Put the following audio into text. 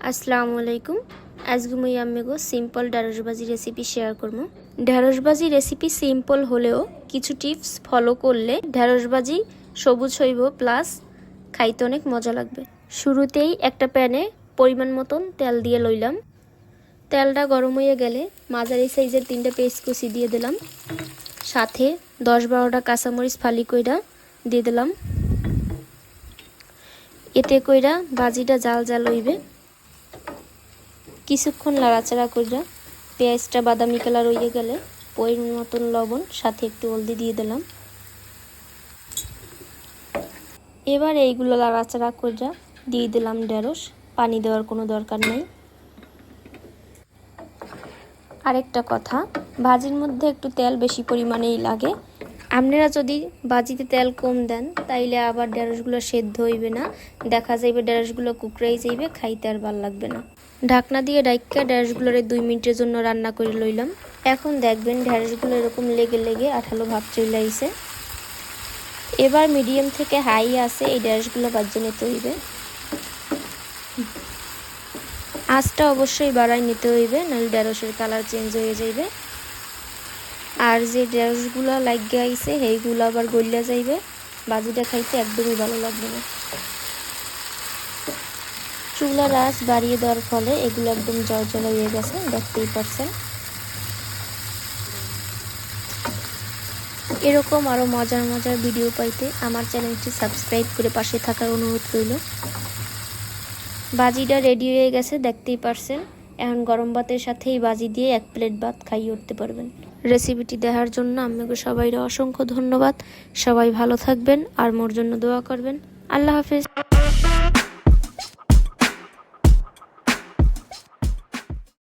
আসসালামু আলাইকুম। আজকে মুই আম্মেগো সিম্পল ঢেঁড়স ভাজি রেসিপি শেয়ার করবো। ঢেঁড়স ভাজি রেসিপি সিম্পল হলেও কিছু টিপস ফলো করলে ঢেঁড়স ভাজি সবুজ হইব, প্লাস খাইতে অনেক মজা লাগবে। শুরুতেই একটা প্যানে পরিমাণ মতন তেল দিয়ে লইলাম। তেলটা গরম হয়ে গেলে মাঝারি সাইজের 3টা পেঁয়াজ কুচি দিয়ে দিলাম, সাথে 10-12টা কাঁচামরিচ ফালি কইরা দিয়ে দিলাম। এতে কইরা ভাজিটা জাল জাল হইবে। কিছুক্ষণ লাড়াচাড়া কইরা পেঁয়াজটা বাদামি কালার হয়ে গেলে পরিমাণ মতন লবণ, সাথে একটু হলদি দিয়ে দিলাম। এবার এইগুলো লাড়াচাড়া কইরা দিয়ে দিলাম ঢেঁড়স। পানি দেওয়ার কোনো দরকার নেই। আরেকটা কথা, ভাজির মধ্যে একটু তেল বেশি পরিমাণেই লাগে। আপনারা যদি ভাজিতে তেল কম দেন তাইলে আবার ঢেঁড়সগুলো সেদ্ধ হইবে না, দেখা যাইবে ঢেঁড়সগুলো কুকড়াই যাইবে, খাইতে আর ভাল লাগবে না। ঢাকনা দিয়ে ডাইক্কা ঢেঁড়সগুলোরে 2 মিনিটের জন্য রান্না করে লইলাম। এখন দেখবেন ঢেঁড়সগুলো এরকম লেগে লেগে আঠালো ভাব চলে আইছে। এবার মিডিয়াম থেকে হাই আছে এই ঢেঁড়সগুলো ভাজিয়ে নিতে হইবে। আঁচটা অবশ্যই বাড়াই নিতে হইবে, নাহলে ঢেঁড়সের কালার চেঞ্জ হয়ে যাইবে। আর যে ঢেঁড়সগুলো লাগিয়ে আইছে সেইগুলো আবার গলিয়া যাইবে, ভাজিটা খাইতে একদমই ভালো লাগবে না। চুলার আঁচ বাড়িয়ে দেওয়ার ফলে এগুলো একদম জলজলা হয়ে গেছে, দেখতেই পারছেন। এরকম আরও মজার মজার ভিডিও পাইতে আমার চ্যানেলটি সাবস্ক্রাইব করে পাশে থাকার অনুরোধ রইল। ভাজিটা রেডি হয়ে গেছে, দেখতেই পারছেন। এখন গরম ভাতের সাথে এই ভাজি দিয়ে 1 প্লেট ভাত খাইয়ে উঠতে পারবেন। রেসিপিটি দেখার জন্য আপনাকে সবাইকে অসংখ্য ধন্যবাদ। সবাই ভালো থাকবেন আর মোর জন্য দোয়া করবেন। আল্লাহ হাফেজ।